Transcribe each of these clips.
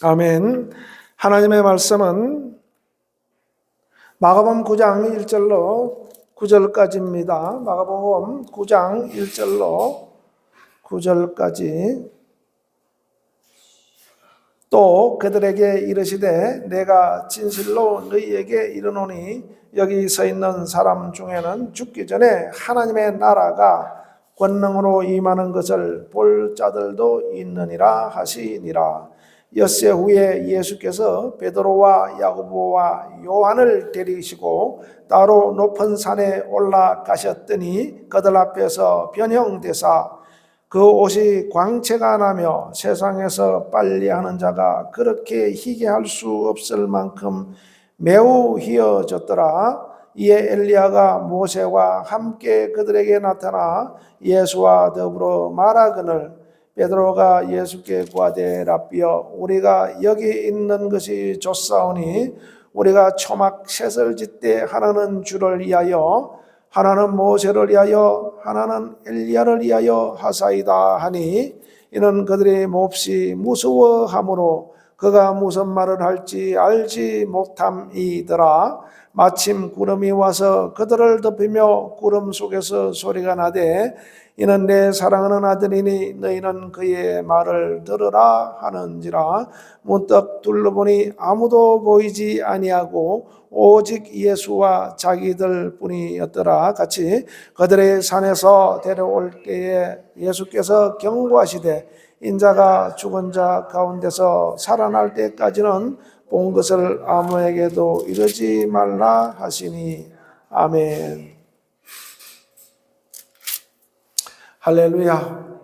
아멘. 하나님의 말씀은 마가복음 9장 1절로 9절까지입니다. 마가복음 9장 1절로 9절까지. 또 그들에게 이르시되 내가 진실로 너희에게 이르노니 여기 서 있는 사람 중에는 죽기 전에 하나님의 나라가 권능으로 임하는 것을 볼 자들도 있느니라 하시니라. 엿새 후에 예수께서 베드로와 야고보와 요한을 데리시고 따로 높은 산에 올라가셨더니 그들 앞에서 변형되사 그 옷이 광채가 나며 세상에서 빨리하는 자가 그렇게 희게 할 수 없을 만큼 매우 희어졌더라. 이에 엘리야가 모세와 함께 그들에게 나타나 예수와 더불어 말하거늘 베드로가 예수께 구하되 랍비여 우리가 여기 있는 것이 좋사오니 우리가 초막 셋을 짓되 하나는 주를 위하여 하나는 모세를 위하여 하나는 엘리야를 위하여 하사이다 하니 이는 그들이 몹시 무서워하므로 그가 무슨 말을 할지 알지 못함이더라. 마침 구름이 와서 그들을 덮이며 구름 속에서 소리가 나되 이는 내 사랑하는 아들이니 너희는 그의 말을 들으라 하는지라. 문득 둘러보니 아무도 보이지 아니하고 오직 예수와 자기들 뿐이었더라. 같이 그들의 산에서 데려올 때에 예수께서 경고하시되 인자가 죽은 자 가운데서 살아날 때까지는 본 것을 아무에게도 이르지 말라 하시니. 아멘. 할렐루야.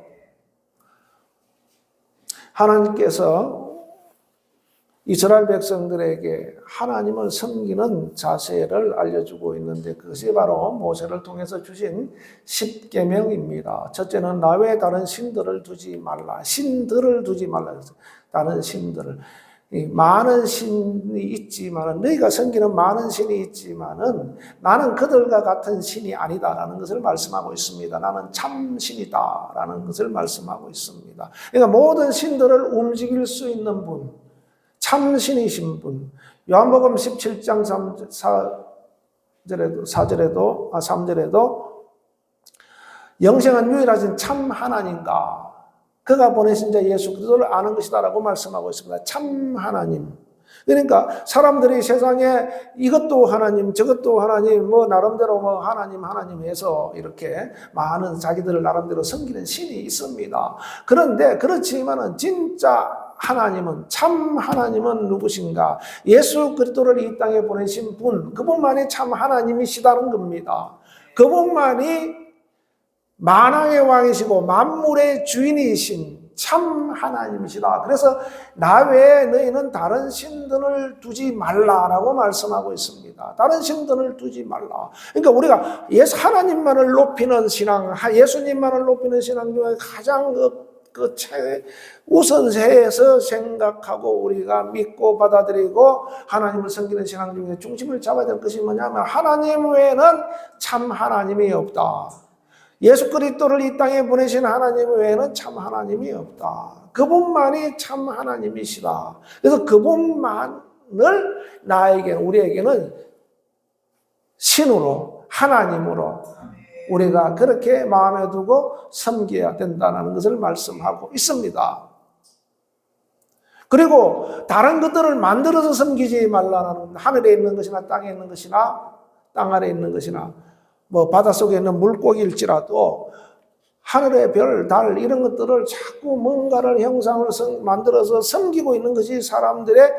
하나님께서 이스라엘 백성들에게 하나님을 섬기는 자세를 알려주고 있는데 그것이 바로 모세를 통해서 주신 십계명입니다. 첫째는 나 외에 다른 신들을 두지 말라. 신들을 두지 말라. 다른 신들을. 많은 신이 있지만은 너희가 섬기는 많은 신이 있지만은 나는 그들과 같은 신이 아니다라는 것을 말씀하고 있습니다. 나는 참 신이다라는 것을 말씀하고 있습니다. 그러니까 모든 신들을 움직일 수 있는 분, 참 신이신 분. 요한복음 17장 3절에도 영생한 유일하신 참 하나님과 그가 보내신 자 예수 그리스도를 아는 것이다라고 말씀하고 있습니다. 참 하나님. 그러니까 사람들이 세상에 이것도 하나님, 저것도 하나님, 나름대로 하나님 해서 이렇게 많은 자기들을 나름대로 섬기는 신이 있습니다. 그런데 그렇지만은 진짜 하나님은, 참 하나님은 누구신가? 예수 그리스도를 이 땅에 보내신 분, 그분만이 참 하나님이시다는 겁니다. 그분만이 만왕의 왕이시고 만물의 주인이신 참 하나님이시다. 그래서 나 외에 너희는 다른 신들을 두지 말라라고 말씀하고 있습니다. 다른 신들을 두지 말라. 그러니까 우리가 하나님만을 높이는 신앙, 예수님만을 높이는 신앙 중에 가장 우선세에서 생각하고 우리가 믿고 받아들이고 하나님을 섬기는 신앙 중에 중심을 잡아야 될 것이 뭐냐면 하나님 외에는 참 하나님이 없다. 예수 그리스도를 이 땅에 보내신 하나님 외에는 참 하나님이 없다. 그분만이 참 하나님이시다. 그래서 그분만을 우리에게는 신으로, 하나님으로 우리가 그렇게 마음에 두고 섬겨야 된다는 것을 말씀하고 있습니다. 그리고 다른 것들을 만들어서 섬기지 말라는, 하늘에 있는 것이나 땅에 있는 것이나 땅 아래에 있는 것이나 바닷속에 있는 물고기일지라도 하늘의 별, 달 이런 것들을 자꾸 뭔가를 형상을 만들어서 섬기고 있는 것이 사람들의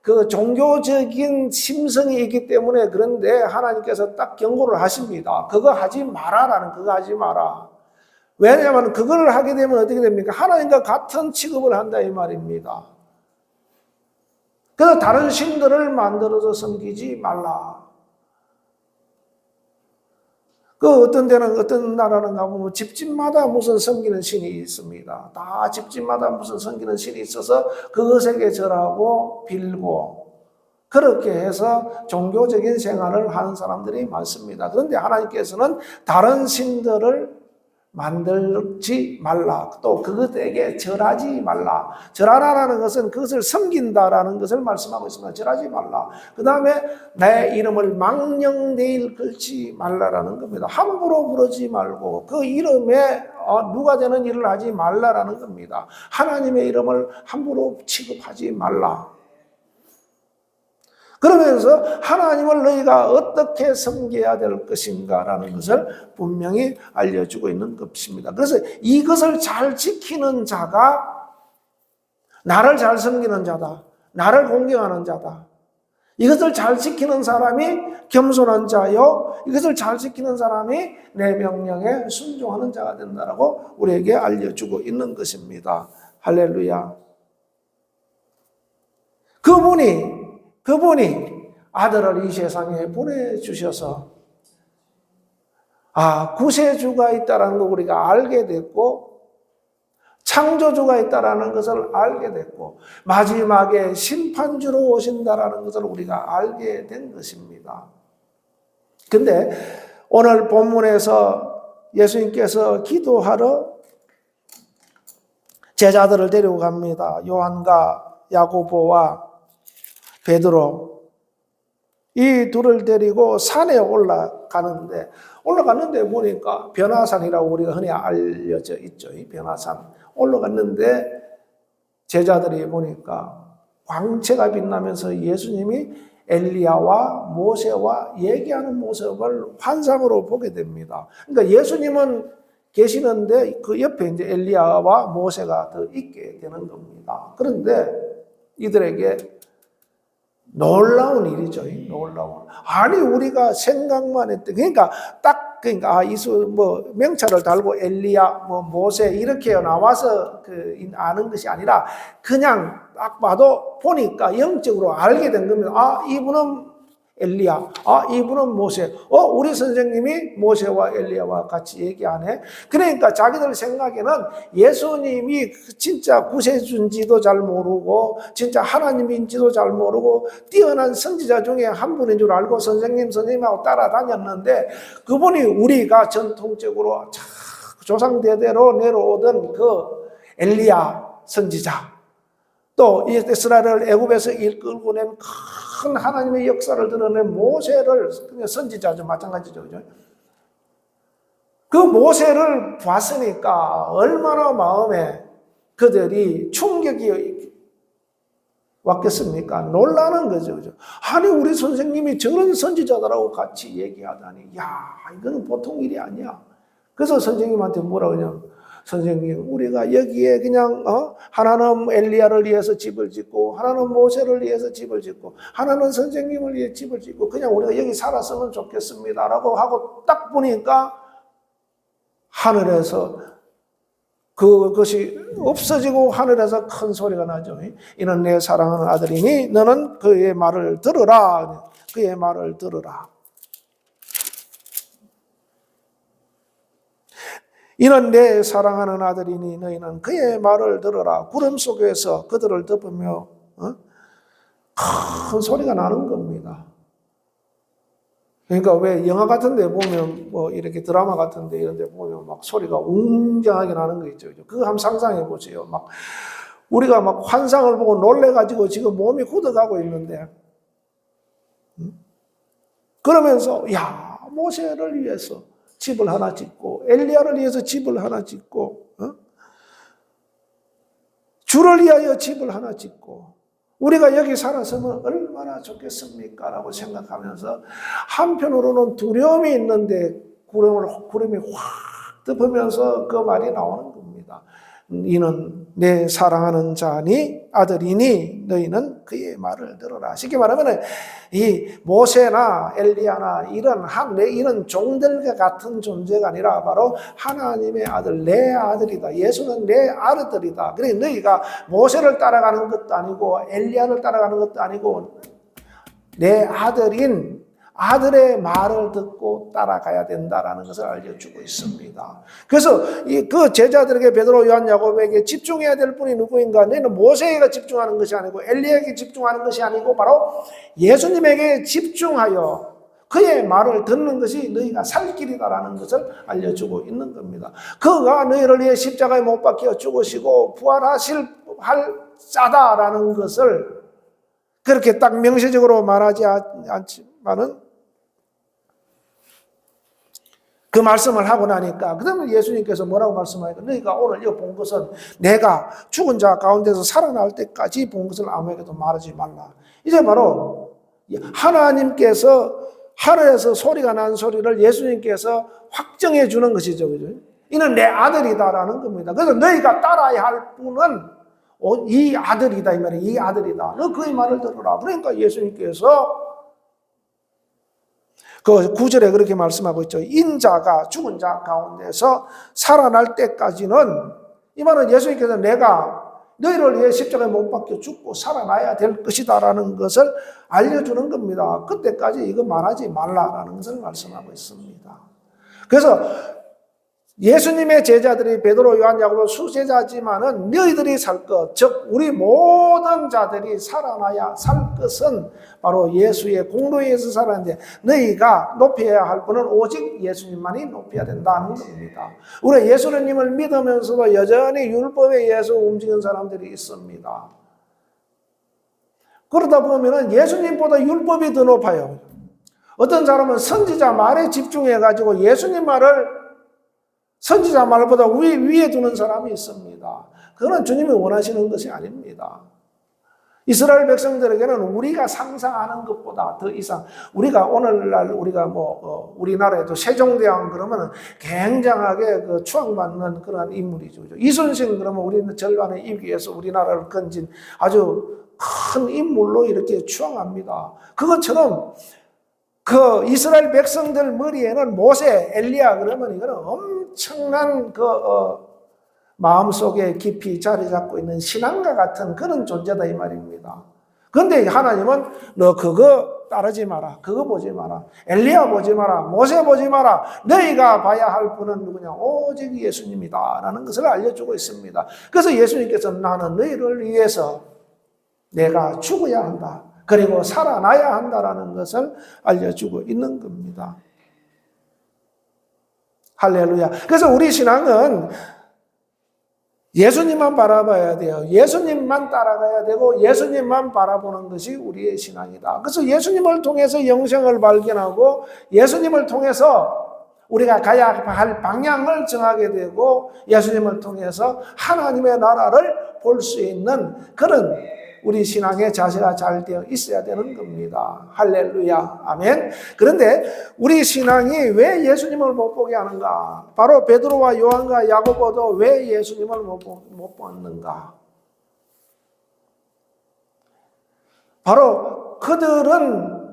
그 종교적인 심성이 있기 때문에. 그런데 하나님께서 딱 경고를 하십니다. 그거 하지 마라라는, 그거 하지 마라. 왜냐하면 그걸 하게 되면 어떻게 됩니까? 하나님과 같은 취급을 한다 이 말입니다. 그래서 다른 신들을 만들어서 섬기지 말라. 어떤 데는, 어떤 나라는 가보면 집집마다 무슨 섬기는 신이 있습니다. 다 집집마다 무슨 섬기는 신이 있어서 그것에게 절하고 빌고 그렇게 해서 종교적인 생활을 하는 사람들이 많습니다. 그런데 하나님께서는 다른 신들을 만들지 말라. 또 그것에게 절하지 말라. 절하라는 것은 그것을 섬긴다라는 것을 말씀하고 있습니다. 절하지 말라. 그 다음에 내 이름을 망령되이 걸지 말라라는 겁니다. 함부로 부르지 말고 그 이름에 누가 되는 일을 하지 말라라는 겁니다. 하나님의 이름을 함부로 취급하지 말라. 그러면서 하나님을 너희가 어떻게 섬겨야 될 것인가라는 것을 분명히 알려주고 있는 것입니다. 그래서 이것을 잘 지키는 자가 나를 잘 섬기는 자다. 나를 공경하는 자다. 이것을 잘 지키는 사람이 겸손한 자요. 이것을 잘 지키는 사람이 내 명령에 순종하는 자가 된다라고 우리에게 알려주고 있는 것입니다. 할렐루야. 그분이 아들을 이 세상에 보내주셔서 구세주가 있다는 걸 우리가 알게 됐고 창조주가 있다는 것을 알게 됐고 마지막에 심판주로 오신다는 것을 우리가 알게 된 것입니다. 근데 오늘 본문에서 예수님께서 기도하러 제자들을 데리고 갑니다. 요한과 야고보와 베드로 이 둘을 데리고 산에 올라가는데 보니까 변화산이라고 우리가 흔히 알려져 있죠. 이 변화산 올라갔는데 제자들이 보니까 광채가 빛나면서 예수님이 엘리야와 모세와 얘기하는 모습을 환상으로 보게 됩니다. 그러니까 예수님은 계시는데 그 옆에 이제 엘리야와 모세가 더 있게 되는 겁니다. 그런데 이들에게 놀라운 일이죠. 놀라운. 아니 우리가 생각만 했대. 그러니까 명찰을 달고 엘리야, 모세 이렇게 나와서 아는 것이 아니라 그냥 딱 봐도 보니까 영적으로 알게 된 겁니다. 이분은 엘리야, 이분은 모세. 우리 선생님이 모세와 엘리야와 같이 얘기하네. 그러니까 자기들 생각에는 예수님이 진짜 구세주인지도 잘 모르고 진짜 하나님인지도 잘 모르고 뛰어난 선지자 중에 한 분인 줄 알고 선생님하고 따라다녔는데 그분이 우리가 전통적으로 조상 대대로 내려오던 그 엘리야 선지자, 또 이스라엘을 애굽에서 이끌고 낸 큰 하나님의 역사를 드러낸 모세를, 선지자죠. 마찬가지죠. 그죠? 그 모세를 봤으니까 얼마나 마음에 그들이 충격이 왔겠습니까? 놀라는 거죠. 그죠? 아니, 우리 선생님이 저런 선지자들하고 같이 얘기하다니, 이거는 보통 일이 아니야. 그래서 선생님한테 뭐라고 하냐면, 선생님, 우리가 여기에 그냥 하나는 엘리야를 위해서 집을 짓고 하나는 모세를 위해서 집을 짓고 하나는 선생님을 위해 집을 짓고 그냥 우리가 여기 살았으면 좋겠습니다라고 하고 딱 보니까 하늘에서 그것이 없어지고 하늘에서 큰 소리가 나죠. 이는 내 사랑하는 아들이니 너는 그의 말을 들으라. 그의 말을 들으라. 이는 내 사랑하는 아들이니 너희는 그의 말을 들으라. 구름 속에서 그들을 덮으며 큰 소리가 나는 겁니다. 그러니까 왜 영화 같은 데 보면 이렇게 드라마 같은 데 이런 데 보면 막 소리가 웅장하게 나는 거 있죠. 그거 한번 상상해 보세요. 막 우리가 막 환상을 보고 놀래가지고 지금 몸이 굳어가고 있는데 그러면서 모세를 위해서 집을 하나 짓고 엘리야를 위해서 집을 하나 짓고 주를 위하여 집을 하나 짓고 우리가 여기 살았으면 얼마나 좋겠습니까? 라고 생각하면서 한편으로는 두려움이 있는데 구름이 확 덮으면서 그 말이 나오는 겁니다. 이는 내 사랑하는 자니 아들이니 너희는 그의 말을 들어라. 쉽게 말하면 이 모세나 엘리야나 이런 종들과 같은 존재가 아니라 바로 하나님의 아들, 내 아들이다. 예수는 내 아들이다. 그래 너희가 모세를 따라가는 것도 아니고 엘리야를 따라가는 것도 아니고 내 아들인 아들의 말을 듣고 따라가야 된다라는 것을 알려주고 있습니다. 그래서 그 제자들에게 베드로, 요한, 야고보에게 집중해야 될 분이 누구인가? 너희는 모세에게 집중하는 것이 아니고 엘리야에게 집중하는 것이 아니고 바로 예수님에게 집중하여 그의 말을 듣는 것이 너희가 살 길이다라는 것을 알려주고 있는 겁니다. 그가 너희를 위해 십자가에 못 박혀 죽으시고 부활하실 할 자다라는 것을 그렇게 딱 명시적으로 말하지 않지만은 그 말씀을 하고 나니까 그다음에 예수님께서 뭐라고 말씀하니까 너희가 오늘 이거 본 것은 내가 죽은 자 가운데서 살아날 때까지 본 것을 아무에게도 말하지 말라. 이제 바로 하나님께서 하늘에서 소리가 난 소리를 예수님께서 확정해 주는 것이죠. 그죠? 이는 내 아들이다라는 겁니다. 그래서 너희가 따라야 할 분은 이 아들이다 이 말이에요. 이 아들이다. 너 그의 말을 들으라. 그러니까 예수님께서 그 9절에 그렇게 말씀하고 있죠. 인자가 죽은 자 가운데서 살아날 때까지는 이 말은 예수님께서 내가 너희를 위해 십자가에 못 박혀 죽고 살아나야 될 것이다라는 것을 알려주는 겁니다. 그때까지 이거 말하지 말라라는 것을 말씀하고 있습니다. 그래서 예수님의 제자들이 베드로, 요한, 야고보 수제자지만은 너희들이 살 것, 즉 우리 모든 자들이 살아나야 살 것은 바로 예수의 공로에 의해서 살았는데 너희가 높여야 할 분은 오직 예수님만이 높여야 된다는 겁니다. 우리 예수님을 믿으면서도 여전히 율법에 의해서 움직이는 사람들이 있습니다. 그러다 보면은 예수님보다 율법이 더 높아요. 어떤 사람은 선지자 말에 집중해가지고 예수님 말을 선지자 말보다 위에 두는 사람이 있습니다. 그건 주님이 원하시는 것이 아닙니다. 이스라엘 백성들에게는 우리가 상상하는 것보다 더 이상, 우리가 오늘날 우리가 우리나라에도 세종대왕 그러면 굉장하게 그 추앙받는 그런 인물이죠. 이순신 그러면 우리는 절반의 입기에서 우리나라를 건진 아주 큰 인물로 이렇게 추앙합니다. 그것처럼 그 이스라엘 백성들 머리에는 모세, 엘리야 그러면 이거는 엄청난 마음속에 깊이 자리 잡고 있는 신앙과 같은 그런 존재다 이 말입니다. 그런데 하나님은 너 그거 따르지 마라. 그거 보지 마라. 엘리야 보지 마라. 모세 보지 마라. 너희가 봐야 할 분은 누구냐? 오직 예수님이다 라는 것을 알려주고 있습니다. 그래서 예수님께서 나는 너희를 위해서 내가 죽어야 한다. 그리고 살아나야 한다라는 것을 알려주고 있는 겁니다. 할렐루야. 그래서 우리 신앙은 예수님만 바라봐야 돼요. 예수님만 따라가야 되고 예수님만 바라보는 것이 우리의 신앙이다. 그래서 예수님을 통해서 영생을 발견하고 예수님을 통해서 우리가 가야 할 방향을 정하게 되고 예수님을 통해서 하나님의 나라를 볼 수 있는 그런 우리 신앙의 자세가 잘 되어 있어야 되는 겁니다. 할렐루야. 아멘. 그런데 우리 신앙이 왜 예수님을 못 보게 하는가? 바로 베드로와 요한과 야고보도 왜 예수님을 못 봤는가? 바로 그들은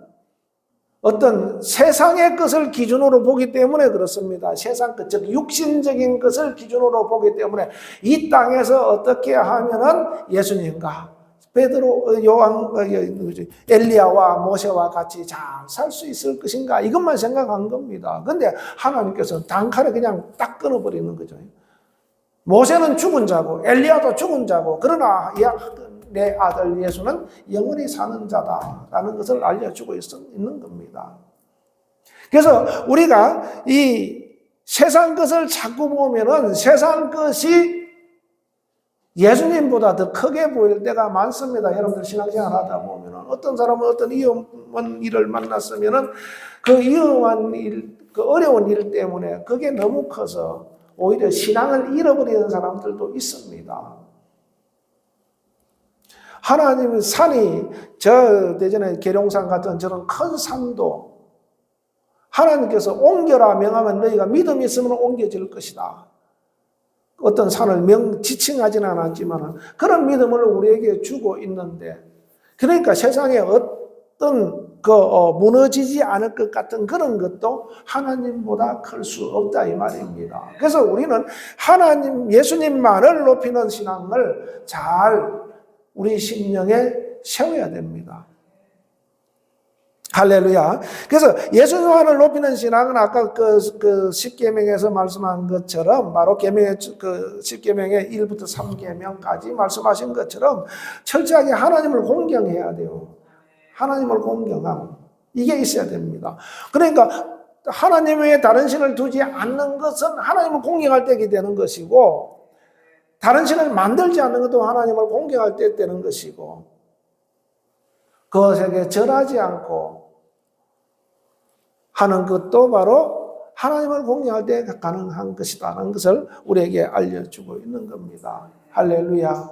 어떤 세상의 것을 기준으로 보기 때문에 그렇습니다. 세상 것, 즉 육신적인 것을 기준으로 보기 때문에 이 땅에서 어떻게 하면은 예수님과 베드로, 요한, 엘리야와 모세와 같이 잘 살 수 있을 것인가 이것만 생각한 겁니다. 그런데 하나님께서 단칼에 그냥 딱 끊어버리는 거죠. 모세는 죽은 자고 엘리야도 죽은 자고 그러나 내 아들 예수는 영원히 사는 자다라는 것을 알려주고 있는 겁니다. 그래서 우리가 이 세상 것을 자꾸 보면은 세상 것이 예수님보다 더 크게 보일 때가 많습니다. 여러분들 신앙생활 하다 보면은 어떤 사람은 어떤 위험한 일을 만났으면은 그 위험한 일, 그 어려운 일 때문에 그게 너무 커서 오히려 신앙을 잃어버리는 사람들도 있습니다. 하나님의 산이 저 대전의 계룡산 같은 저런 큰 산도 하나님께서 옮겨라 명하면 너희가 믿음이 있으면 옮겨질 것이다. 어떤 산을 지칭하지는 않았지만 그런 믿음을 우리에게 주고 있는데 그러니까 세상에 어떤 무너지지 않을 것 같은 그런 것도 하나님보다 클 수 없다 이 말입니다. 그래서 우리는 하나님 예수님만을 높이는 신앙을 잘 우리 심령에 세워야 됩니다. 할렐루야. 그래서 예수님만을 높이는 신앙은 아까 그 십계명에서 말씀한 것처럼 바로 계명의 그 십계명의 1부터 3계명까지 말씀하신 것처럼 철저하게 하나님을 공경해야 돼요. 하나님을 공경하고 이게 있어야 됩니다. 그러니까 하나님 외에 다른 신을 두지 않는 것은 하나님을 공경할 때게 되는 것이고, 다른 신을 만들지 않는 것도 하나님을 공경할 때 되는 것이고, 그것에게 절하지 않고 하는 것도 바로 하나님을 공경할 때 가능한 것이다라는 것을 우리에게 알려주고 있는 겁니다. 할렐루야.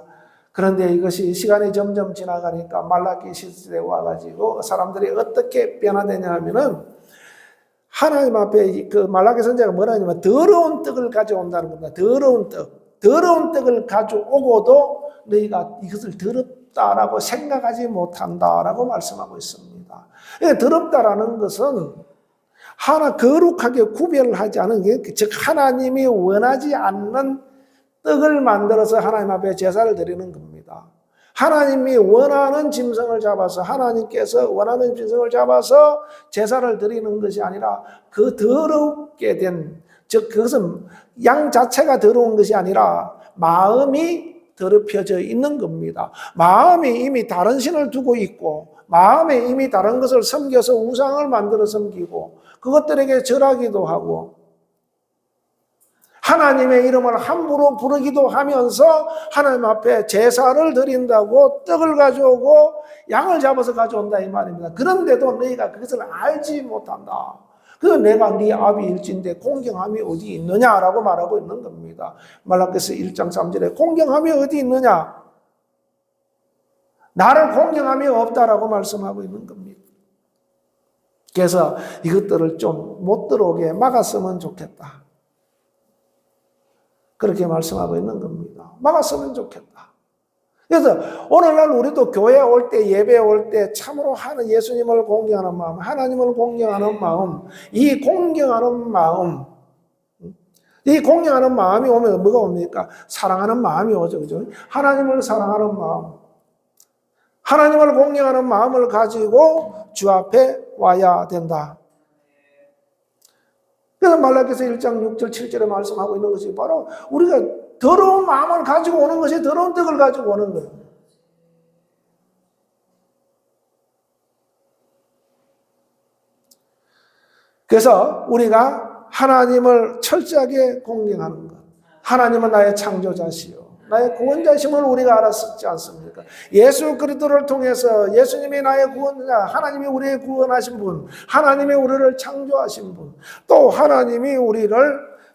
그런데 이것이 시간이 점점 지나가니까 말라기 시대에 와가지고 사람들이 어떻게 변화되냐 하면은, 하나님 앞에 그 말라기 선지자가 뭐라 하냐면 더러운 떡을 가져온다는 겁니다. 더러운 떡을 가져오고도 너희가 이것을 더럽다라고 생각하지 못한다라고 말씀하고 있습니다. 그러니까 더럽다라는 것은 하나 거룩하게 구별하지 않은 게, 즉 하나님이 원하지 않는 떡을 만들어서 하나님 앞에 제사를 드리는 겁니다. 하나님이 원하는 짐승을 잡아서, 하나님께서 원하는 짐승을 잡아서 제사를 드리는 것이 아니라, 그 더럽게 된, 즉 그것은 양 자체가 더러운 것이 아니라 마음이 더럽혀져 있는 겁니다. 마음이 이미 다른 신을 두고 있고, 마음에 이미 다른 것을 섬겨서 우상을 만들어 섬기고, 그것들에게 절하기도 하고, 하나님의 이름을 함부로 부르기도 하면서 하나님 앞에 제사를 드린다고 떡을 가져오고 양을 잡아서 가져온다 이 말입니다. 그런데도 너희가 그것을 알지 못한다. 그 내가 네 아비일진데 공경함이 어디 있느냐라고 말하고 있는 겁니다. 말라기서 1장 3절에 공경함이 어디 있느냐? 나를 공경함이 없다라고 말씀하고 있는 겁니다. 그래서 이것들을 좀 못 들어오게 막았으면 좋겠다. 그렇게 말씀하고 있는 겁니다. 막았으면 좋겠다. 그래서 오늘날 우리도 교회 올 때, 예배 올 때 참으로 예수님을 공경하는 마음, 하나님을 공경하는 마음, 이 공경하는 마음이 오면 뭐가 옵니까? 사랑하는 마음이 오죠. 그죠? 하나님을 사랑하는 마음, 하나님을 공경하는 마음을 가지고 주 앞에 와야 된다. 그래서 말라기서 1장 6절 7절에 말씀하고 있는 것이 바로 우리가 더러운 마음을 가지고 오는 것이 더러운 떡을 가지고 오는 거예요. 그래서 우리가 하나님을 철저하게 공경하는 것. 하나님은 나의 창조자시요, 나의 구원자심을 우리가 알았었지 않습니까? 예수 그리스도를 통해서 예수님이 나의 구원자, 하나님이 우리의 구원하신 분, 하나님이 우리를 창조하신 분, 또 하나님이 우리를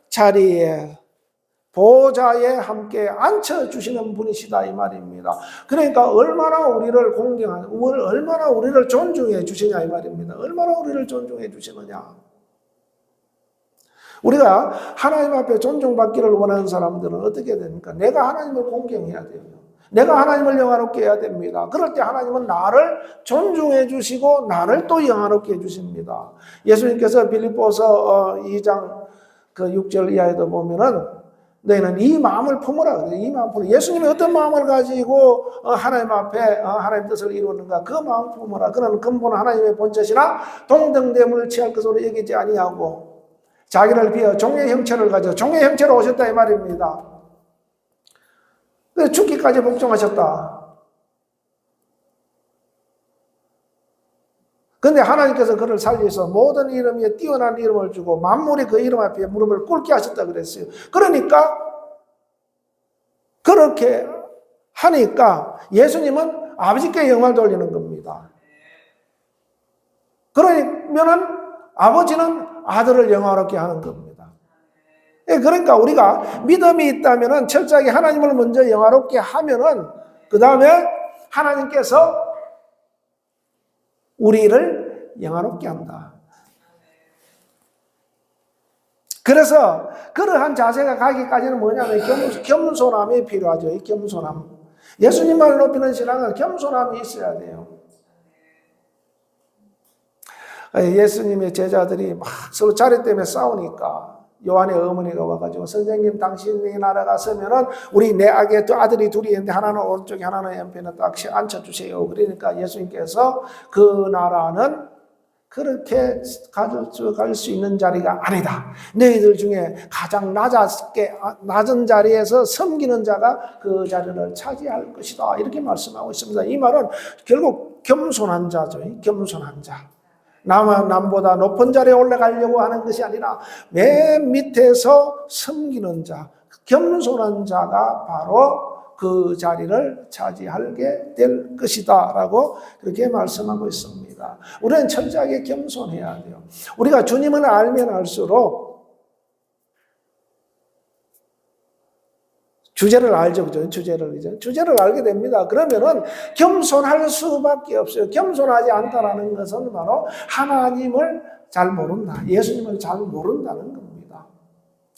자리에, 보좌에 함께 앉혀주시는 분이시다 이 말입니다. 그러니까 얼마나 우리를 공경하냐, 얼마나 우리를 존중해 주시냐 이 말입니다. 얼마나 우리를 존중해 주시느냐. 우리가 하나님 앞에 존중받기를 원하는 사람들은 어떻게 됩니까? 내가 하나님을 공경해야 돼요. 내가 하나님을 영화롭게 해야 됩니다. 그럴 때 하나님은 나를 존중해 주시고 나를 또 영화롭게 해 주십니다. 예수님께서 빌립보서 2장 그 6절 이하에도 보면은 너희는 이 마음을 품으라 그래요. 이 마음 품으라. 예수님이 어떤 마음을 가지고 하나님 앞에 하나님 뜻을 이루는가, 그 마음 품으라. 그는 근본 하나님의 본chất이나 동등됨을 취할 것으로 여기지 아니하고 자기를 비어 종의 형체를 가져 종의 형체로 오셨다 이 말입니다. 그래서 죽기까지 복종하셨다. 그런데 하나님께서 그를 살려서 모든 이름 위에 뛰어난 이름을 주고 만물이 그 이름 앞에 무릎을 꿇게 하셨다 그랬어요. 그러니까 그렇게 하니까 예수님은 아버지께 영광을 돌리는 겁니다. 그러면은 아버지는 아들을 영화롭게 하는 겁니다. 그러니까 우리가 믿음이 있다면 철저하게 하나님을 먼저 영화롭게 하면은 그 다음에 하나님께서 우리를 영화롭게 한다. 그래서 그러한 자세가 가기까지는 뭐냐면 겸손함이 필요하죠. 이 겸손함. 예수님을 높이는 신앙은 겸손함이 있어야 돼요. 예수님의 제자들이 막 서로 자리 때문에 싸우니까 요한의 어머니가 와가지고 선생님 당신이 날아갔으면은 우리 내 아들이 둘이 있는데 하나는 오른쪽에 하나는 왼편에 딱 앉혀주세요. 그러니까 예수님께서 그 나라는 그렇게 가져갈 수 있는 자리가 아니다. 너희들 중에 가장 낮은 자리에서 섬기는 자가 그 자리를 차지할 것이다. 이렇게 말씀하고 있습니다. 이 말은 결국 겸손한 자죠. 겸손한 자. 남보다 높은 자리에 올라가려고 하는 것이 아니라 맨 밑에서 섬기는 자, 겸손한 자가 바로 그 자리를 차지하게 될 것이다 라고 그렇게 말씀하고 있습니다. 우리는 철저하게 겸손해야 돼요. 우리가 주님을 알면 알수록 주제를 알죠, 그죠? 주제를 알게 됩니다. 그러면은 겸손할 수밖에 없어요. 겸손하지 않다라는 것은 바로 하나님을 잘 모른다. 예수님을 잘 모른다는 겁니다.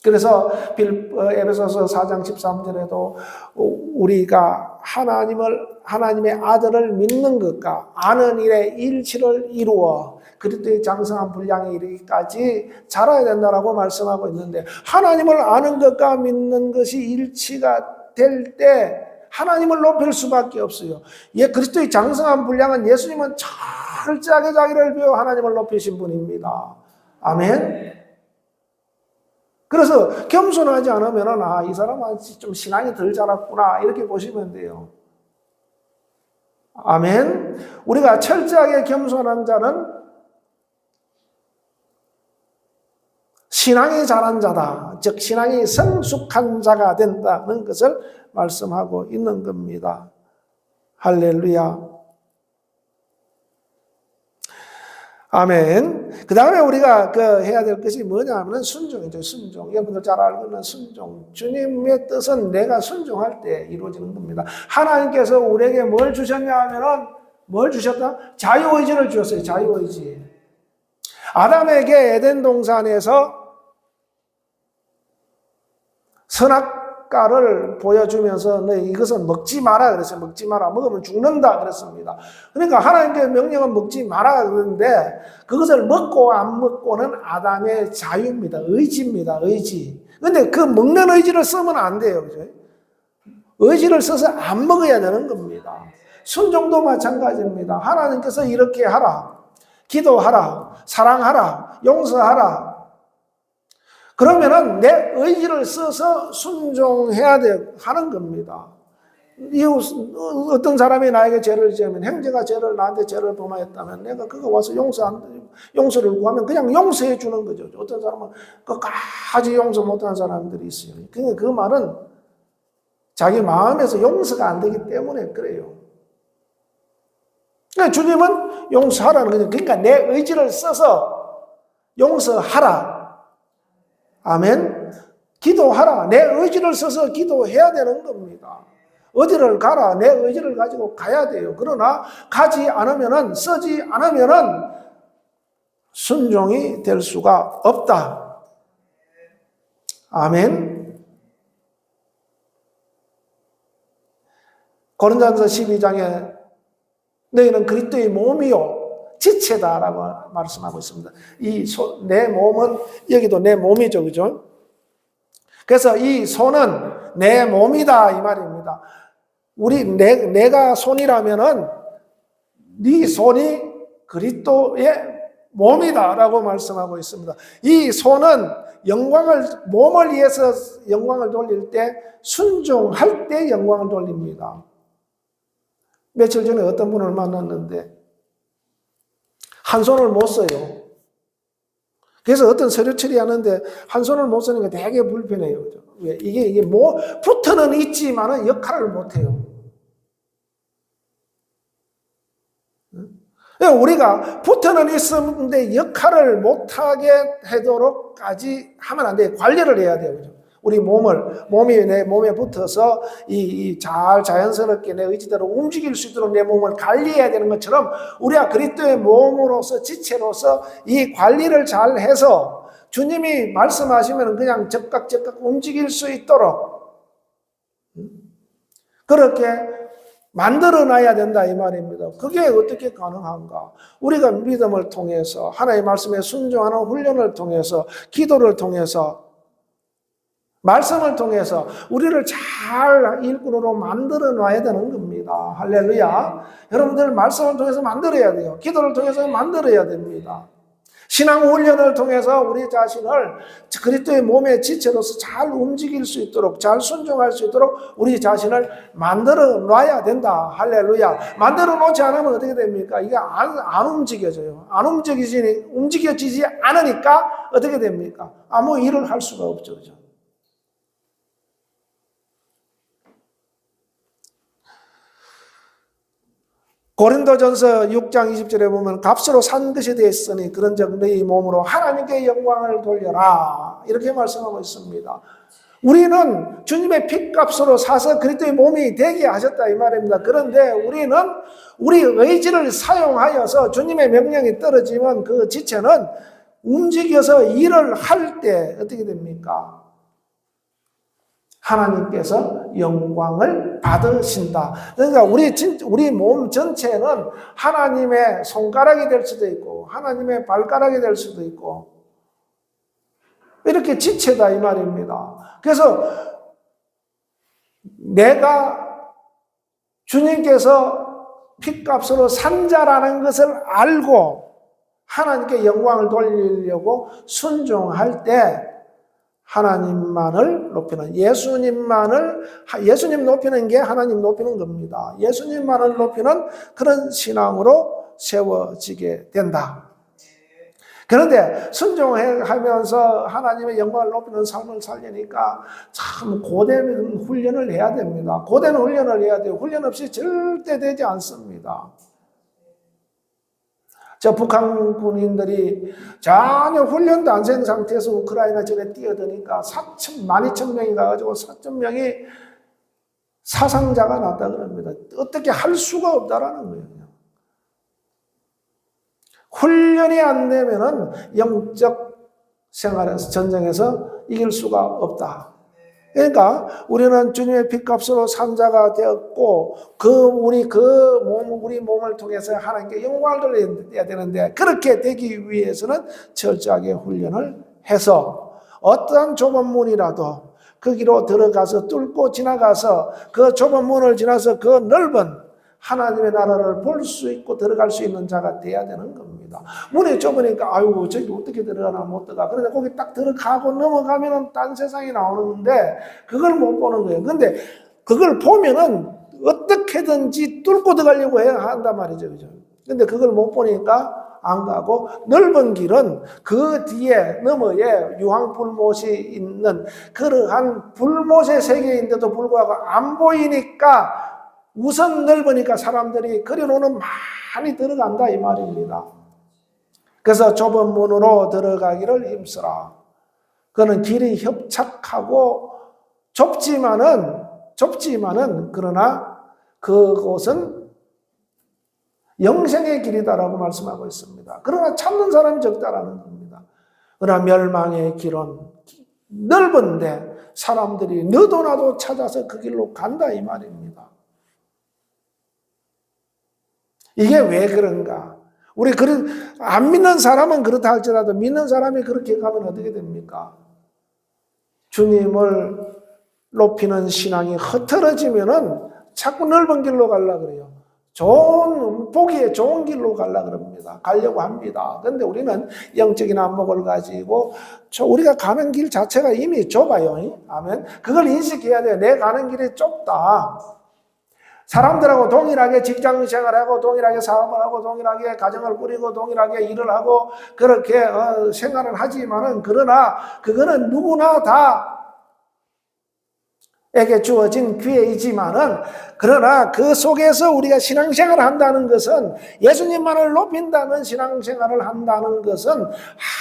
그래서 에베소서 4장 13절에도 우리가 하나님의 아들을 믿는 것과 아는 일에 일치를 이루어 그리스도의 장성한 분량에 이르기까지 자라야 된다라고 말씀하고 있는데, 하나님을 아는 것과 믿는 것이 일치가 될 때 하나님을 높일 수밖에 없어요. 그리스도의 장성한 분량은 예수님은 철저하게 자기를 비워 하나님을 높이신 분입니다. 아멘. 그래서 겸손하지 않으면 이 사람은 좀 신앙이 덜 자랐구나 이렇게 보시면 돼요. 아멘. 우리가 철저하게 겸손한 자는 신앙이 자란 자다. 즉 신앙이 성숙한 자가 된다는 것을 말씀하고 있는 겁니다. 할렐루야. 아멘. 그 다음에 우리가 해야 될 것이 뭐냐 하면 순종이죠. 순종. 여러분들 잘 알고 있는 순종. 주님의 뜻은 내가 순종할 때 이루어지는 겁니다. 하나님께서 우리에게 뭘 주셨냐 하면은 뭘 주셨다? 자유의지를 주셨어요. 자유의지. 아담에게 에덴 동산에서 선악과를 보여주면서 너희 이것은 먹지 마라 그랬어요. 먹지 마라. 먹으면 죽는다 그랬습니다. 그러니까 하나님께서 명령은 먹지 마라 그러는데 그것을 먹고 안 먹고는 아담의 자유입니다. 의지입니다. 의지. 근데 그 먹는 의지를 쓰면 안 돼요. 그죠? 의지를 써서 안 먹어야 되는 겁니다. 순종도 마찬가지입니다. 하나님께서 이렇게 하라. 기도하라. 사랑하라. 용서하라. 그러면은 내 의지를 써서 순종해야 하는 겁니다. 어떤 사람이 나에게 죄를 지으면, 형제가 나한테 죄를 범하였다면 내가 그거 와서 용서를 구하면 그냥 용서해 주는 거죠. 어떤 사람은 끝까지 용서 못하는 사람들이 있어요. 그 말은 자기 마음에서 용서가 안 되기 때문에 그래요. 그러니까 주님은 용서하라는 거죠. 그러니까 내 의지를 써서 용서하라. 아멘. 기도하라. 내 의지를 써서 기도해야 되는 겁니다. 어디를 가라. 내 의지를 가지고 가야 돼요. 그러나 가지 않으면은, 쓰지 않으면은 순종이 될 수가 없다. 아멘. 고린도전서 12장에 너희는 그리스도의 몸이요 지체다라고 말씀하고 있습니다. 내 몸은 여기도 내 몸이죠, 그죠? 그래서 이 손은 내 몸이다 이 말입니다. 내가 손이라면은 네 손이 그리스도의 몸이다라고 말씀하고 있습니다. 이 손은 몸을 위해서 영광을 돌릴 때 순종할 때 영광을 돌립니다. 며칠 전에 어떤 분을 만났는데 한 손을 못 써요. 그래서 어떤 서류 처리하는데 한 손을 못 쓰는 게 되게 불편해요. 왜? 이게 붙어는 있지만은 역할을 못 해요. 우리가 붙어는 있었는데 역할을 못하게 하도록까지 하면 안 돼요. 관리를 해야 돼요. 그죠? 우리 몸이 내 몸에 붙어서 잘 자연스럽게 내 의지대로 움직일 수 있도록 내 몸을 관리해야 되는 것처럼 우리가 그리스도의 몸으로서 지체로서 이 관리를 잘 해서 주님이 말씀하시면 그냥 적각 움직일 수 있도록 그렇게 만들어 놔야 된다 이 말입니다. 그게 어떻게 가능한가? 우리가 믿음을 통해서 하나님의 말씀에 순종하는 훈련을 통해서 기도를 통해서 말씀을 통해서 우리를 잘 일꾼으로 만들어 놔야 되는 겁니다. 할렐루야. 여러분들 말씀을 통해서 만들어야 돼요. 기도를 통해서 만들어야 됩니다. 신앙 훈련을 통해서 우리 자신을 그리스도의 몸의 지체로서 잘 움직일 수 있도록, 잘 순종할 수 있도록 우리 자신을 만들어 놔야 된다. 할렐루야. 만들어 놓지 않으면 어떻게 됩니까? 이게 안 움직여져요. 움직여지지 않으니까 어떻게 됩니까? 아무 일을 할 수가 없죠. 그죠? 고린도전서 6장 20절에 보면 값으로 산 것이 되었으니 그런즉 너희 몸으로 하나님께 영광을 돌려라 이렇게 말씀하고 있습니다. 우리는 주님의 핏값으로 사서 그리스도의 몸이 되게 하셨다 이 말입니다. 그런데 우리는 우리 의지를 사용하여서 주님의 명령이 떨어지면 그 지체는 움직여서 일을 할 때 어떻게 됩니까? 하나님께서 영광을 받으신다. 그러니까 우리 몸 전체는 하나님의 손가락이 될 수도 있고 하나님의 발가락이 될 수도 있고 이렇게 지체다 이 말입니다. 그래서 내가 주님께서 핏값으로 산 자라는 것을 알고 하나님께 영광을 돌리려고 순종할 때 하나님만을 높이는, 예수님 높이는 게 하나님 높이는 겁니다. 예수님만을 높이는 그런 신앙으로 세워지게 된다. 그런데 순종하면서 하나님의 영광을 높이는 삶을 살려니까 참 고된 훈련을 해야 됩니다. 고된 훈련을 해야 돼요. 훈련 없이 절대 되지 않습니다. 저 북한 군인들이 전혀 훈련도 안 된 상태에서 우크라이나 전에 뛰어드니까 12,000명이 가가지고 4,000명이 사상자가 났다 그럽니다. 어떻게 할 수가 없다라는 거예요. 훈련이 안 되면은 영적 생활에서 전쟁에서 이길 수가 없다. 그러니까 우리는 주님의 핏값으로 산 자가 되었고 우리 몸을 통해서 하나님께 영광을 돌려야 되는데 그렇게 되기 위해서는 철저하게 훈련을 해서 어떠한 좁은 문이라도 거기로 들어가서 뚫고 지나가서 그 좁은 문을 지나서 그 넓은 하나님의 나라를 볼 수 있고 들어갈 수 있는 자가 돼야 되는 겁니다. 문이 좁으니까 아이고 저기 어떻게 들어가나 못 들어가. 그런데 거기 딱 들어가고 넘어가면은 딴 세상이 나오는데 그걸 못 보는 거예요. 근데 그걸 보면은 어떻게든지 뚫고 들어가려고 해야 한단 말이죠. 그죠? 근데 그걸 못 보니까 안 가고 넓은 길은 그 뒤에 너머에 유황불못이 있는 그러한 불못의 세계인데도 불구하고 안 보이니까 우선 넓으니까 사람들이 그려놓으면 많이 들어간다 이 말입니다. 그래서 좁은 문으로 들어가기를 힘쓰라. 그는 길이 협착하고 좁지만은 그러나 그곳은 영생의 길이다라고 말씀하고 있습니다. 그러나 찾는 사람이 적다라는 겁니다. 그러나 멸망의 길은 넓은데 사람들이 너도 나도 찾아서 그 길로 간다 이 말입니다. 이게 왜 그런가? 안 믿는 사람은 그렇다 할지라도 믿는 사람이 그렇게 가면 어떻게 됩니까? 주님을 높이는 신앙이 흐트러지면은 자꾸 넓은 길로 가려고 그래요. 보기에 좋은 길로 가려고 합니다. 그런데 우리는 영적인 안목을 가지고 우리가 가는 길 자체가 이미 좁아요. 아멘. 그걸 인식해야 돼요. 내 가는 길이 좁다. 사람들하고 동일하게 직장 생활하고 동일하게 사업을 하고 동일하게 가정을 꾸리고 동일하게 일을 하고 그렇게 생활을 하지만은 그러나 그거는 누구나 다 에게 주어진 기회이지만은 그러나 그 속에서 우리가 신앙생활을 한다는 것은 예수님만을 높인다는 신앙생활을 한다는 것은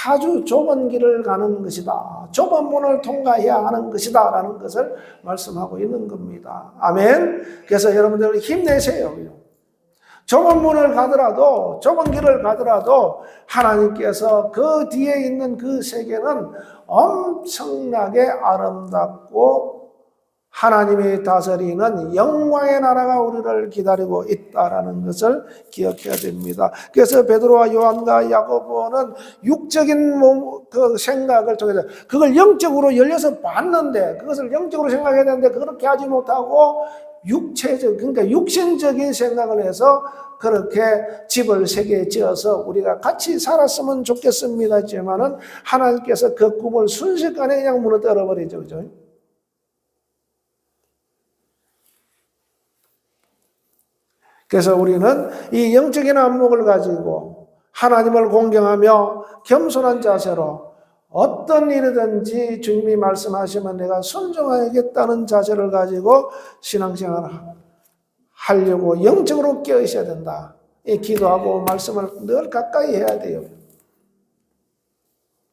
아주 좁은 길을 가는 것이다. 좁은 문을 통과해야 하는 것이다 라는 것을 말씀하고 있는 겁니다. 아멘. 그래서 여러분들 힘내세요. 좁은 문을 가더라도 좁은 길을 가더라도 하나님께서 그 뒤에 있는 그 세계는 엄청나게 아름답고 하나님이 다스리는 영광의 나라가 우리를 기다리고 있다라는 것을 기억해야 됩니다. 그래서 베드로와 요한과 야고보는 육적인 그 생각을 통해서 그걸 영적으로 열려서 봤는데 그것을 영적으로 생각해야 되는데 그렇게 하지 못하고 육체적, 그러니까 육신적인 생각을 해서 그렇게 집을 세 개 지어서 우리가 같이 살았으면 좋겠습니다지만은 하나님께서 그 꿈을 순식간에 그냥 무너뜨려 버리죠. 그죠? 그래서 우리는 이 영적인 안목을 가지고 하나님을 공경하며 겸손한 자세로 어떤 일이든지 주님이 말씀하시면 내가 순종하겠다는 자세를 가지고 신앙생활을 하려고 영적으로 깨어있어야 된다. 기도하고 말씀을 늘 가까이 해야 돼요.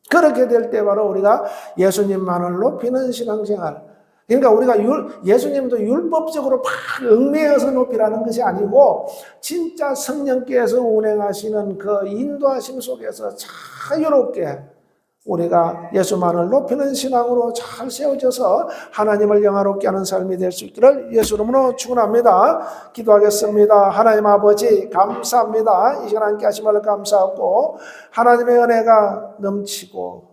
그렇게 될 때 바로 우리가 예수님만을 높이는 신앙생활. 그러니까 우리가 예수님도 율법적으로 막 얽매여서 높이라는 것이 아니고 진짜 성령께서 운행하시는 그 인도하심 속에서 자유롭게 우리가 예수만을 높이는 신앙으로 잘 세워져서 하나님을 영화롭게 하는 삶이 될 수 있기를 예수 이름으로 축원합니다. 기도하겠습니다. 하나님 아버지 감사합니다. 이 시간 함께 하심을 감사하고 하나님의 은혜가 넘치고